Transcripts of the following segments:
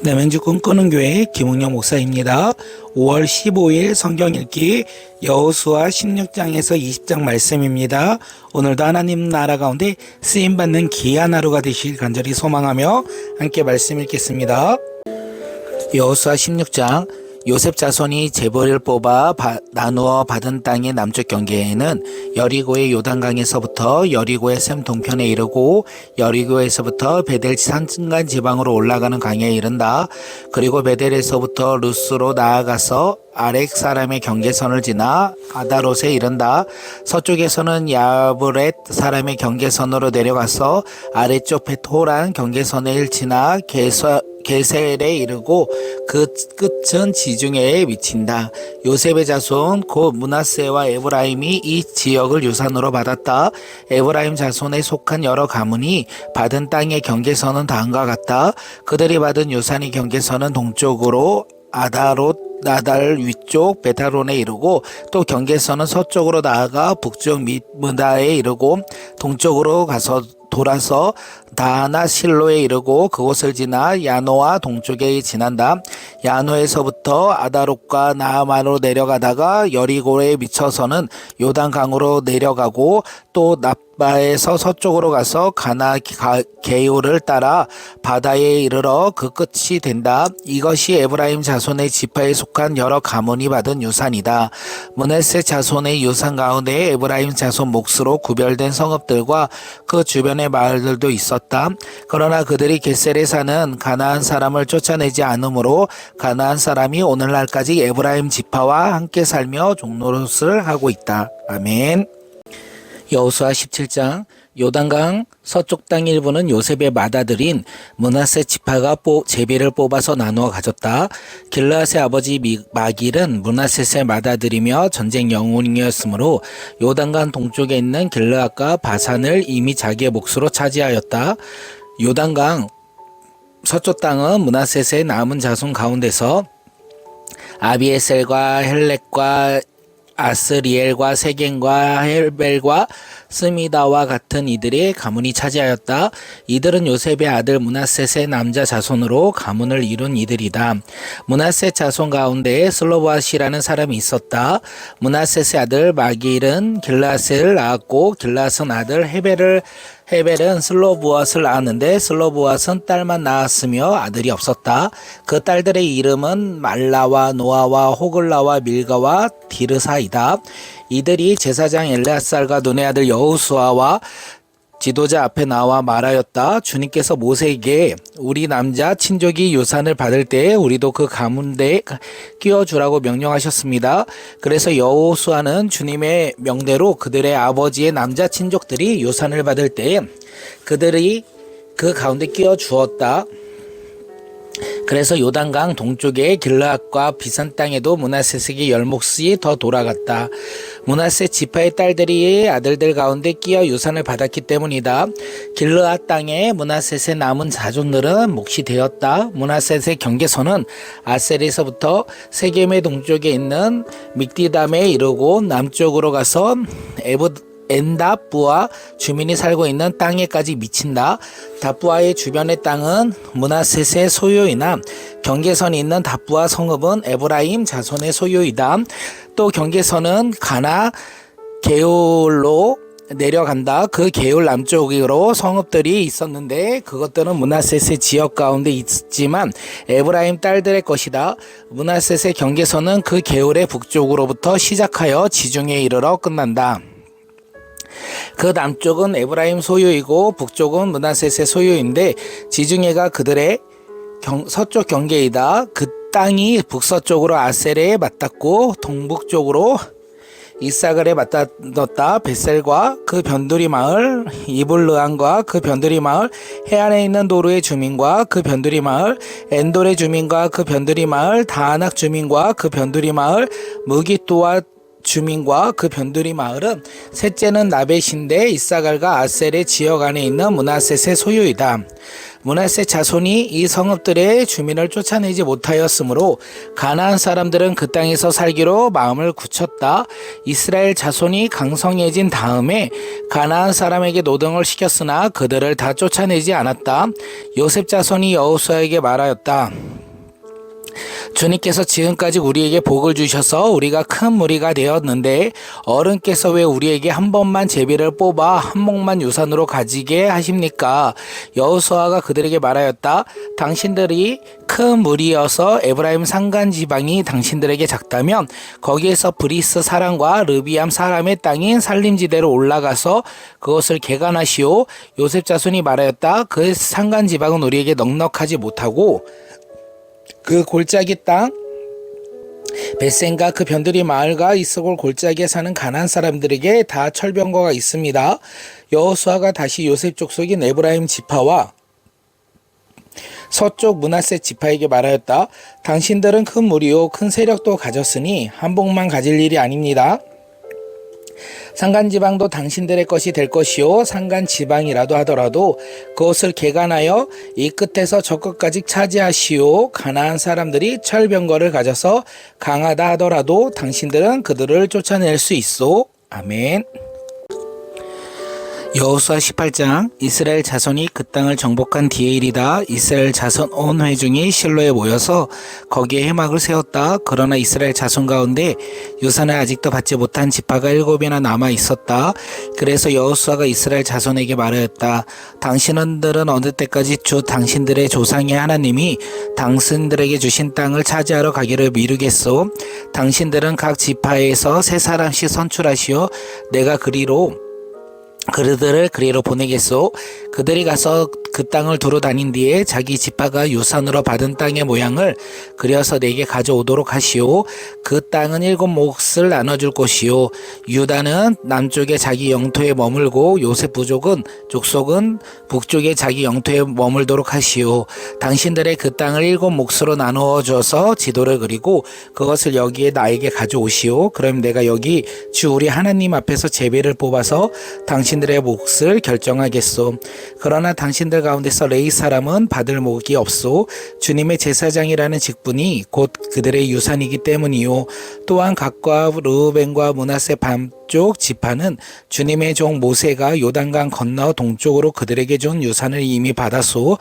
남양주 꿈꾸는 교회 김웅영 목사입니다. 5월 15일 성경 읽기 여호수아 16장에서 20장 말씀입니다. 오늘도 하나님 나라 가운데 쓰임받는 귀한 하루가 되실 간절히 소망하며 함께 말씀 읽겠습니다. 여호수아 16장 요셉 자손이 재벌을 뽑아 나누어 받은 땅의 남쪽 경계에는 여리고의 요단강에서부터 여리고의 샘 동편에 이르고 여리고에서부터 베델 산중간 지방으로 올라가는 강에 이른다. 그리고 베델에서부터 루스로 나아가서 아렉 사람의 경계선을 지나 아다롯에 이른다. 서쪽에서는 야브렛 사람의 경계선으로 내려가서 아래쪽 베토란 경계선을 지나 게셀에 이르고 그 끝은 지중해에 미친다. 요셉의 자손 곧 므낫세와 에브라임이 이 지역을 유산으로 받았다. 에브라임 자손에 속한 여러 가문이 받은 땅의 경계선은 다음과 같다. 그들이 받은 유산의 경계선은 동쪽으로 아다롯 나달 위쪽 베타론에 이르고 또 경계선은 서쪽으로 나아가 북쪽 미므다에 이르고 동쪽으로 가서 돌아서 다하나 실로에 이르고 그곳을 지나 야노와 동쪽에 지난다. 야노에서부터 아다롯과 나아마로 내려가다가 여리고에 미쳐서는 요단강으로 내려가고 또 납바에서 서쪽으로 가서 가나 게요를 따라 바다에 이르러 그 끝이 된다. 이것이 에브라임 자손의 지파에 속한 여러 가문이 받은 유산이다. 므낫세 자손의 유산 가운데 에브라임 자손 몫으로 구별된 성읍들과 그 주변의 마을들도 있었다. 그러나 그들이 게셀에 사는 가나안 사람을 쫓아내지 않으므로 가나안 사람이 오늘날까지 에브라임 지파와 함께 살며 종노릇을 하고 있다. 아멘. 여호수아 17장 요단강 서쪽 땅 일부는 요셉의 맏아들인 므낫세 지파가 제비를 뽑아서 나누어 가졌다. 길르앗의 아버지 마길은 므낫셋의 맏아들이며 전쟁 영웅이었으므로 요단강 동쪽에 있는 길르앗과 바산을 이미 자기의 몫으로 차지하였다. 요단강 서쪽 땅은 므낫셋의 남은 자손 가운데서 아비에셀과 헬렉과 아스리엘과 세겐과 헬벨과 스미다와 같은 이들의 가문이 차지하였다. 이들은 요셉의 아들 므낫셋의 남자 자손으로 가문을 이룬 이들이다. 므낫셋 자손 가운데 슬로보앗이라는 사람이 있었다. 므낫셋의 아들 마길은 길르앗을 낳았고 길르앗은 아들 헤벨은 슬로보앗을 낳았는데 슬로보앗은 딸만 낳았으며 아들이 없었다. 그 딸들의 이름은 말라와 노아와 호글라와 밀가와 디르사이다. 이들이 제사장 엘레아살과 눈의 아들 여호수아와 지도자 앞에 나와 말하였다. 주님께서 모세에게 우리 남자 친족이 유산을 받을 때에 우리도 그 가문대에 끼워주라고 명령하셨습니다. 그래서 여호수아는 주님의 명대로 그들의 아버지의 남자 친족들이 유산을 받을 때에 그들이 그 가운데 끼워주었다. 그래서 요단강 동쪽의 길르앗과 비산 땅에도 므낫셋에게 열몫이 더 돌아갔다. 므낫셋 지파의 딸들이 아들들 가운데 끼어 유산을 받았기 때문이다. 길르앗 땅에 므낫셋의 남은 자손들은 몫이 되었다. 므낫셋의 경계선은 아셀에서부터 세겜의 동쪽에 있는 믹디담에 이르고 남쪽으로 가서 엔다부아 주민이 살고 있는 땅에까지 미친다. 다부아의 주변의 땅은 므낫셋의 소유이나 경계선이 있는 다부아 성읍은 에브라임 자손의 소유이다. 또 경계선은 가나 게올로 내려간다. 그 게올 남쪽으로 성읍들이 있었는데 그것들은 므낫셋의 지역 가운데 있지만 에브라임 딸들의 것이다. 므낫셋의 경계선은 그 게올의 북쪽으로부터 시작하여 지중해에 이르러 끝난다. 그 남쪽은 에브라임 소유이고 북쪽은 므낫셋의 소유인데 지중해가 그들의 서쪽 경계이다. 그 땅이 북서쪽으로 아셀에 맞닿고 동북쪽으로 이사갈에 맞닿았다. 벳셀과 그 변두리 마을, 이블르안과 그 변두리 마을, 해안에 있는 도르의 주민과 그 변두리 마을, 엔돌의 주민과 그 변두리 마을, 다아낙 주민과 그 변두리 마을, 무기또와 주민과 그 변두리 마을은 셋째는 나벳인데 이사갈과 아셀의 지역 안에 있는 므낫셋의 소유이다. 므낫셋 자손이 이 성읍들의 주민을 쫓아내지 못하였으므로 가나안 사람들은 그 땅에서 살기로 마음을 굳혔다. 이스라엘 자손이 강성해진 다음에 가나안 사람에게 노동을 시켰으나 그들을 다 쫓아내지 않았다. 요셉 자손이 여호수아에게 말하였다. 주님께서 지금까지 우리에게 복을 주셔서 우리가 큰 무리가 되었는데 어른께서 왜 우리에게 한 번만 제비를 뽑아 한 목만 유산으로 가지게 하십니까? 여호수아가 그들에게 말하였다. 당신들이 큰 무리여서 에브라임 산간 지방이 당신들에게 작다면 거기에서 브리스 사람과 르비암 사람의 땅인 살림지대로 올라가서 그것을 개간하시오. 요셉 자손이 말하였다. 그 산간 지방은 우리에게 넉넉하지 못하고 그 골짜기 땅 벳센과 그 변두리 마을과 이스골 골짜기에 사는 가나안 사람들에게 다 철병거가 있습니다. 여호수아가 다시 요셉 족속인 에브라임 지파와 서쪽 므낫세 지파에게 말하였다. 당신들은 큰 무리요 큰 세력도 가졌으니 한복만 가질 일이 아닙니다. 산간지방도 당신들의 것이 될 것이요 산간지방이라도 하더라도 그것을 개간하여 이 끝에서 저 끝까지 차지하시오. 가나안 사람들이 철병거를 가져서 강하다 하더라도 당신들은 그들을 쫓아낼 수 있소. 아멘. 여호수아 18장. 이스라엘 자손이 그 땅을 정복한 뒤의 일이다. 이스라엘 자손 온 회중이 실로에 모여서 거기에 회막을 세웠다. 그러나 이스라엘 자손 가운데 유산을 아직도 받지 못한 지파가 7이나 남아 있었다. 그래서 여호수아가 이스라엘 자손에게 말하였다. 당신들은 어느 때까지 주 당신들의 조상의 하나님이 당신들에게 주신 땅을 차지하러 가기를 미루겠소? 당신들은 각 지파에서 3사람씩 선출하시어 내가 그들을 그리로 보내겠소. 그들이 가서 그 땅을 두루 다닌 뒤에 자기 지파가 유산으로 받은 땅의 모양을 그려서 내게 가져오도록 하시오. 그 땅은 7몫을 나눠줄 것이요 유다는 남쪽에 자기 영토에 머물고 요셉 족속은 북쪽에 자기 영토에 머물도록 하시오. 당신들의 그 땅을 7몫으로 나누어 줘서 지도를 그리고 그것을 여기에 나에게 가져오시오. 그럼 내가 여기 주 우리 하나님 앞에서 제비를 뽑아서 당신들의 몫을 결정하겠소. 그러나 당신들 가운데서 레위 사람은 받을 몫이 없소. 주님의 제사장이라는 직분이 곧 그들의 유산이기 때문이요. 또한 각과 르우벤과 므낫세 반쪽 지파는 주님의 종 모세가 요단강 건너 동쪽으로 그들에게 준 유산을 이미 받았소.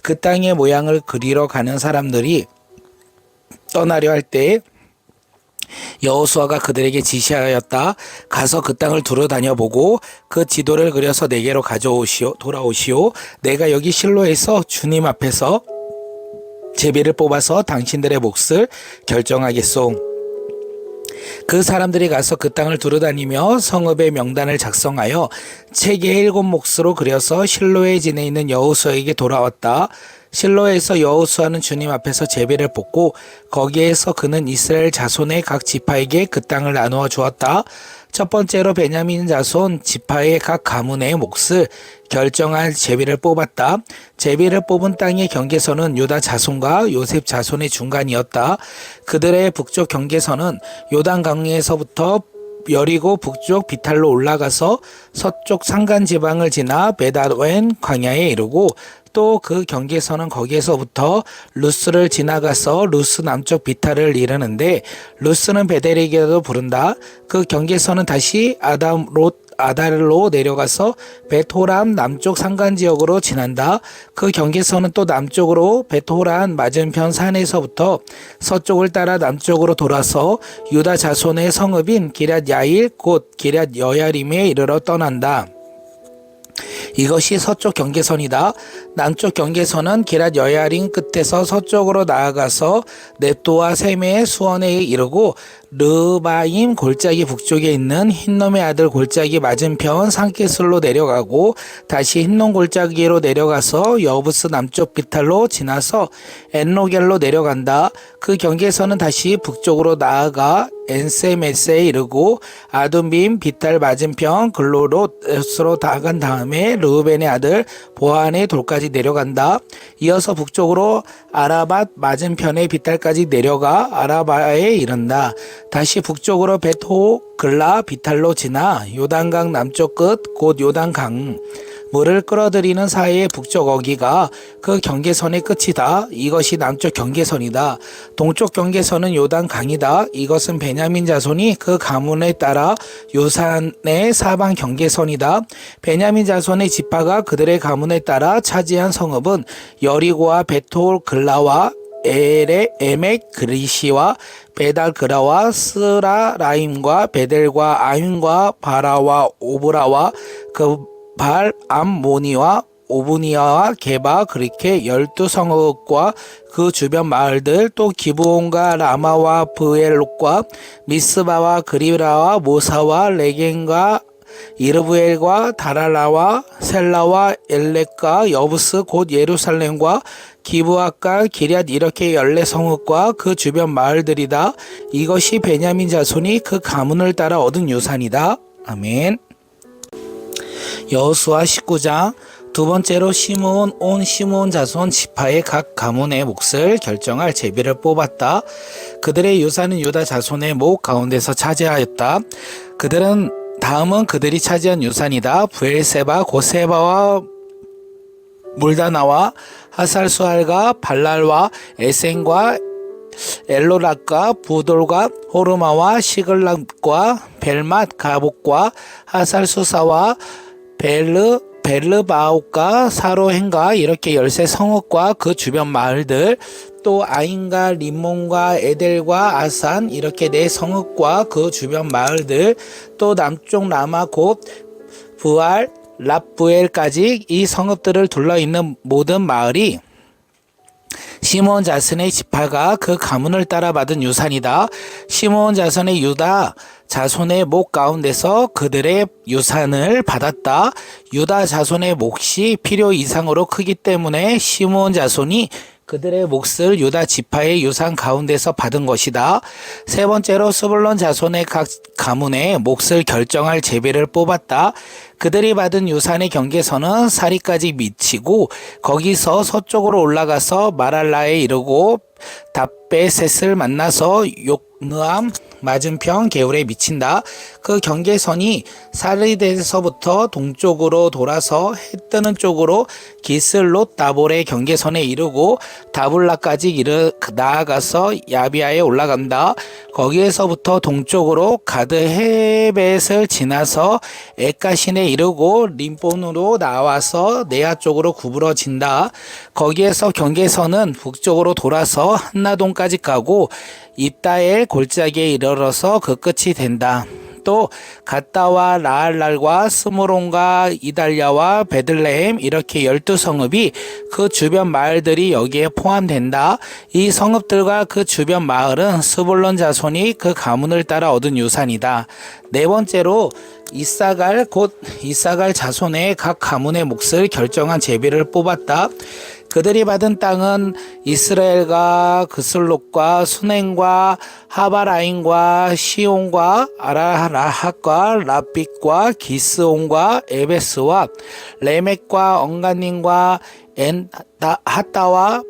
그 땅의 모양을 그리러 가는 사람들이 떠나려 할 때 여호수아가 그들에게 지시하였다. 가서 그 땅을 두루 다녀보고 그 지도를 그려서 내게로 돌아오시오. 내가 여기 실로에서 주님 앞에서 제비를 뽑아서 당신들의 몫을 결정하겠소. 그 사람들이 가서 그 땅을 두루다니며 성읍의 명단을 작성하여 책에 7몫으로 그려서 실로에 지내 있는 여호수아에게 돌아왔다. 실로에서 여호수아는 주님 앞에서 제비를 뽑고 거기에서 그는 이스라엘 자손의 각 지파에게 그 땅을 나누어 주었다. 첫 번째로 베냐민 자손 지파의 각 가문의 몫을 결정할 제비를 뽑았다. 제비를 뽑은 땅의 경계선은 유다 자손과 요셉 자손의 중간이었다. 그들의 북쪽 경계선은 요단강에서부터 여리고 북쪽 비탈로 올라가서 서쪽 산간 지방을 지나 베다웬 광야에 이르고 또 그 경계선은 거기에서부터 루스를 지나가서 루스 남쪽 비탈을 이르는데 루스는 베델에게도 부른다. 그 경계선은 다시 아달로 내려가서 베토람 남쪽 산간지역으로 지난다. 그 경계선은 또 남쪽으로 베토란 맞은편 산에서부터 서쪽을 따라 남쪽으로 돌아서 유다 자손의 성읍인 기럇 야일 곧 기럇 여야림에 이르러 떠난다. 이것이 서쪽 경계선이다. 남쪽 경계선은 기럇 여야림 끝에서 서쪽으로 나아가서 넷도와 세메의 수원에 이르고 르바임 골짜기 북쪽에 있는 흰놈의 아들 골짜기 맞은편 산기슬로 내려가고 다시 흰놈 골짜기로 내려가서 여부스 남쪽 비탈로 지나서 엔로겔로 내려간다. 그 경계선은 다시 북쪽으로 나아가 엔세메스에 이르고 아둠빔 비탈 맞은편 글로롯으로 나간 다음에 르우벤의 아들 보한의 돌까지 내려간다. 이어서 북쪽으로 아라밧 맞은편의 비탈까지 내려가 아라바에 이른다. 다시 북쪽으로 베토글라 비탈로 지나 요단강 남쪽 끝 곧 요단강 물을 끌어들이는 사이의 북쪽 어기가 그 경계선의 끝이다. 이것이 남쪽 경계선이다. 동쪽 경계선은 요단강이다. 이것은 베냐민 자손이 그 가문에 따라 요산의 사방 경계선이다. 베냐민 자손의 지파가 그들의 가문에 따라 차지한 성읍은 여리고와 베토글라와 에멕 그리시와 베달그라와 스라라임과 베델과 아윈과 바라와 오브라와 그발 암모니와 오브니아와 게바 그렇게 12성읍과 그 주변 마을들, 또 기브온과 라마와 브엘롯과 미스바와 그리라와 모사와 레겐과 이르브엘과 다랄라와 셀라와 엘렉과 여부스 곧 예루살렘과 기브앗과 기럇 이렇게 14성읍과 그 주변 마을들이다. 이것이 베냐민 자손이 그 가문을 따라 얻은 유산이다. 아멘. 여호수아 19장. 두 번째로 온 시므온 자손 지파의 각 가문의 몫을 결정할 제비를 뽑았다. 그들의 유산은 유다 자손의 목 가운데서 차지하였다. 다음은 그들이 차지한 유산이다. 부엘세바, 고세바와 물다나와 하살수알과 발랄과 에센과 엘로락과 부돌과 호르마와 시글락과 벨맛 가복과 하살수사와 벨르바옥과 사로행과 이렇게 13성읍과 그 주변 마을들, 또 아인과 림몬과 에델과 아산 이렇게 4성읍과 그 주변 마을들, 또 남쪽 라마 곧 부알 랍부엘까지 이 성읍들을 둘러있는 모든 마을이 시므온 자손의 지파가 그 가문을 따라 받은 유산이다. 시므온 자손의 유다 자손의 목 가운데서 그들의 유산을 받았다. 유다 자손의 몫이 필요 이상으로 크기 때문에 시므온 자손이 그들의 몫을 유다 지파의 유산 가운데서 받은 것이다. 세 번째로 스불론 자손의 각 가문의 몫을 결정할 제비를 뽑았다. 그들이 받은 유산의 경계선은 사리까지 미치고 거기서 서쪽으로 올라가서 마랄라에 이르고 답베셋을 만나서 욕느암 맞은편 게울에 미친다. 그 경계선이 사리데서부터 동쪽으로 돌아서 해 뜨는 쪽으로 기슬롯 다볼의 경계선에 이르고 다블라까지 나아가서 야비아에 올라간다. 거기에서부터 동쪽으로 가드 헤벳을 지나서 에까신에 이르고 림본으로 나와서 네아 쪽으로 구부러진다. 거기에서 경계선은 북쪽으로 돌아서 한나동까지 가고 입다엘 골짜기에 이르러서 그 끝이 된다. 또 갓다와 라알랄과 스무론과 이달랴와 베들레헴 이렇게 12성읍이 그 주변 마을들이 여기에 포함된다. 이 성읍들과 그 주변 마을은 스불론 자손이 그 가문을 따라 얻은 유산이다. 네 번째로 이사갈 곧 이사갈 자손의 각 가문의 몫을 결정한 제비를 뽑았다. 그들이 받은 땅은 이스라엘과 그슬롯과 수냉과 하바라인과 시온과 아라라핫과 라빛과 기스온과 에베스와 레멕과 엉가님과 핫다와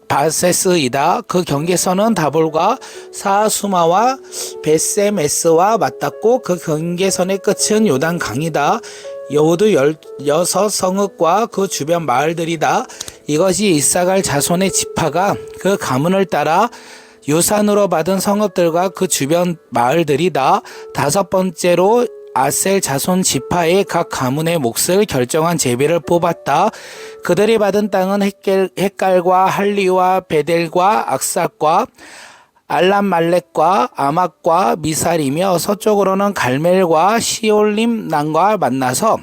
바세스이다. 그 경계선은 다볼과 사수마와 베세메스와 맞닿고 그 경계선의 끝은 요단 강이다. 여호도 16성읍과 그 주변 마을들이다. 이것이 이사갈 자손의 지파가 그 가문을 따라 유산으로 받은 성읍들과 그 주변 마을들이다. 다섯 번째로 아셀 자손 지파의 각 가문의 몫을 결정한 제비를 뽑았다. 그들이 받은 땅은 헷갈과 할리와 베델과 악삭과 알람말렉과 아막과 미살이며 서쪽으로는 갈멜과 시올림 난과 만나서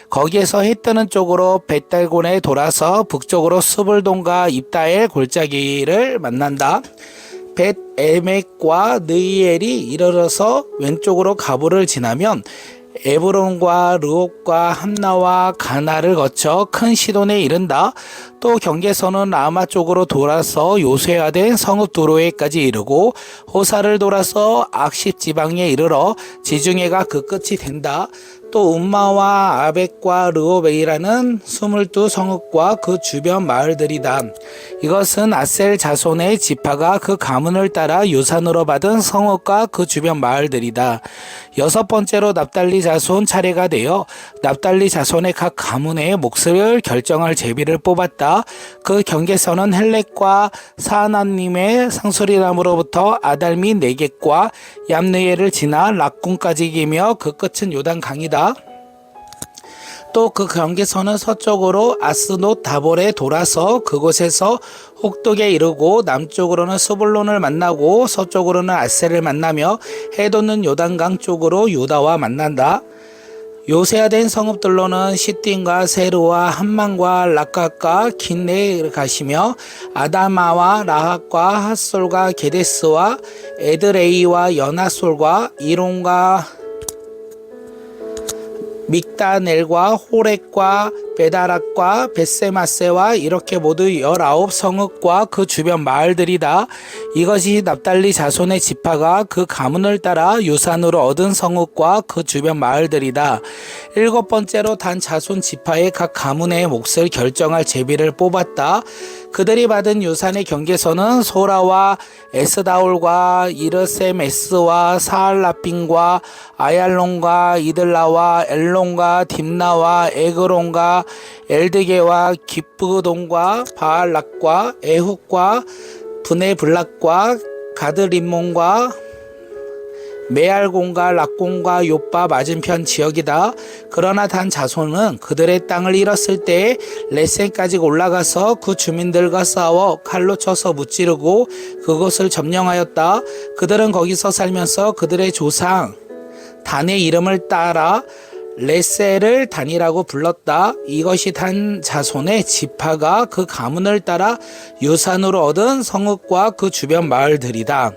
거기에서 해 뜨는 쪽으로 벳달곤에 돌아서 북쪽으로 스불돈과 입다엘 골짜기를 만난다. 벳에멕과 느이엘이 이르러서 왼쪽으로 가부를 지나면 에브론과 르옥과 함나와 가나를 거쳐 큰 시돈에 이른다. 또 경계선은 라마 쪽으로 돌아서 요새화된 성읍 도로에까지 이르고 호사를 돌아서 악십 지방에 이르러 지중해가 그 끝이 된다. 또 음마와 아벡과 르오베이라는 22성읍과 그 주변 마을들이다. 이것은 아셀 자손의 지파가 그 가문을 따라 유산으로 받은 성읍과 그 주변 마을들이다. 여섯 번째로 납달리 자손 차례가 되어 납달리 자손의 각 가문의 몫을 결정할 제비를 뽑았다. 그 경계선은 헬렉과 사하나님의 상수리남으로부터 아달미 네겝과 얌느예를 지나 락군까지 이며 그 끝은 요단 강이다. 또 그 경계선은 서쪽으로 아스노 다볼에 돌아서 그곳에서 혹독에 이르고 남쪽으로는 스불론을 만나고 서쪽으로는 아셀을 만나며 해돋는 요단강 쪽으로 유다와 만난다. 요새화된 성읍들로는 시띵과 세르와 함만과 락갓과 긴네에 가시며 아다마와 라합과 핫솔과 게데스와 에드레이와 연하솔과 이론과 믹다넬과 호렉과 베다락과 벳세마세와 이렇게 모두 19성읍과 그 주변 마을들이다. 이것이 납달리 자손의 지파가 그 가문을 따라 유산으로 얻은 성읍과 그 주변 마을들이다. 7번째로 단 자손 지파의 각 가문의 몫을 결정할 제비를 뽑았다. 그들이 받은 유산의 경계선은 소라와 에스다올과 이르세메스와 사알라핀과 아얄론과 이들라와 엘론과 딥나와 에그론과 엘드게와 기브돈과 바알락과 에훗과 브네블락과 가드림몬과 메알곤과 락곤과 요빠 맞은편 지역이다. 그러나 단 자손은 그들의 땅을 잃었을 때에 레센까지 올라가서 그 주민들과 싸워 칼로 쳐서 무찌르고 그곳을 점령하였다. 그들은 거기서 살면서 그들의 조상 단의 이름을 따라 레셀을 단이라고 불렀다. 이것이 단 자손의 지파가 그 가문을 따라 유산으로 얻은 성읍과 그 주변 마을들이다.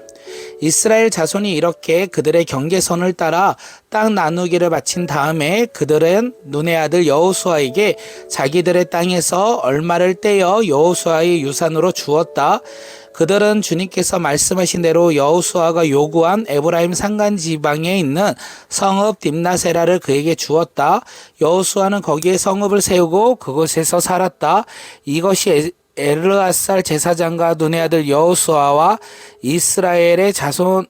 이스라엘 자손이 이렇게 그들의 경계선을 따라 땅 나누기를 마친 다음에 그들은 눈의 아들 여호수아에게 자기들의 땅에서 얼마를 떼어 여호수아의 유산으로 주었다. 그들은 주님께서 말씀하신 대로 여호수아가 요구한 에브라임 산간 지방에 있는 성읍 딥나세라를 그에게 주었다. 여호수아는 거기에 성읍을 세우고 그곳에서 살았다. 이것이 엘르아살 제사장과 눈의 아들 여호수아와 이스라엘의 자손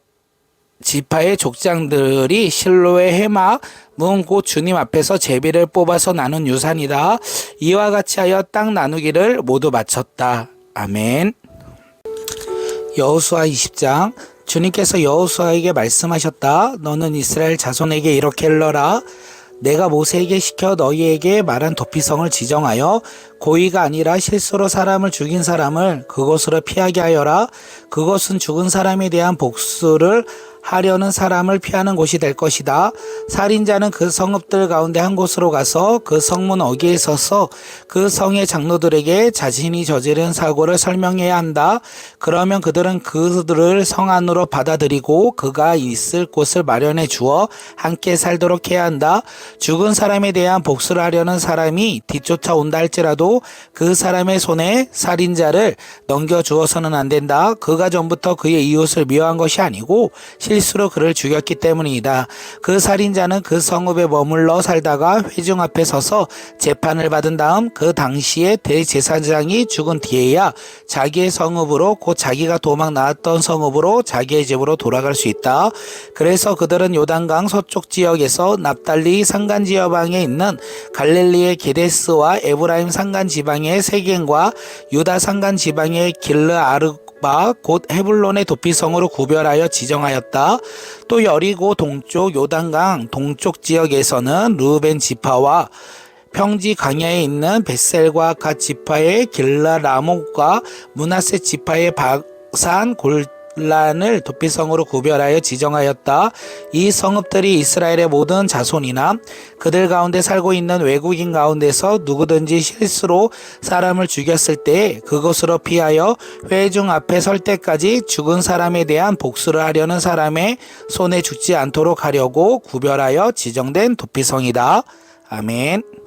지파의 족장들이 실로의 해막 문 곧 주님 앞에서 제비를 뽑아서 나눈 유산이다. 이와 같이 하여 땅 나누기를 모두 마쳤다. 아멘. 여호수아 20장. 주님께서 여호수아에게 말씀하셨다. 너는 이스라엘 자손에게 이렇게 일러라. 내가 모세에게 시켜 너희에게 말한 도피성을 지정하여 고의가 아니라 실수로 사람을 죽인 사람을 그곳으로 피하게 하여라. 그것은 죽은 사람에 대한 복수를 하려는 사람을 피하는 곳이 될 것이다. 살인자는 그 성읍들 가운데 한 곳으로 가서 그 성문 어귀에 서서 그 성의 장로들에게 자신이 저지른 사고를 설명해야 한다. 그러면 그들은 그들을 성 안으로 받아들이고 그가 있을 곳을 마련해 주어 함께 살도록 해야 한다. 죽은 사람에 대한 복수를 하려는 사람이 뒤쫓아 온다 할지라도 그 사람의 손에 살인자를 넘겨주어서는 안 된다. 그가 전부터 그의 이웃을 미워한 것이 아니고 실수로 그를 죽였기 때문이다. 그 살인자는 그 성읍에 머물러 살다가 회중 앞에 서서 재판을 받은 다음 그 당시에 대제사장이 죽은 뒤에야 자기의 성읍으로 곧 자기가 도망 나왔던 성읍으로 자기의 집으로 돌아갈 수 있다. 그래서 그들은 요단강 서쪽 지역에서 납달리 산간 지방에 있는 갈릴리의 게데스와 에브라임 산간 지방의 세겐과 유다 산간 지방의 길르아르 곧 헤불론의 도피성으로 구별하여 지정하였다. 또 여리고 동쪽 요단강 동쪽 지역에서는 르우벤 지파와 평지 광야에 있는 벳셀과 갓 지파의 길라 라몬과 므낫세 지파의 바산 골란을 도피성으로 구별하여 지정하였다. 이 성읍들이 이스라엘의 모든 자손이나 그들 가운데 살고 있는 외국인 가운데서 누구든지 실수로 사람을 죽였을 때 그것으로 피하여 회중 앞에 설 때까지 죽은 사람에 대한 복수를 하려는 사람의 손에 죽지 않도록 하려고 구별하여 지정된 도피성이다. 아멘.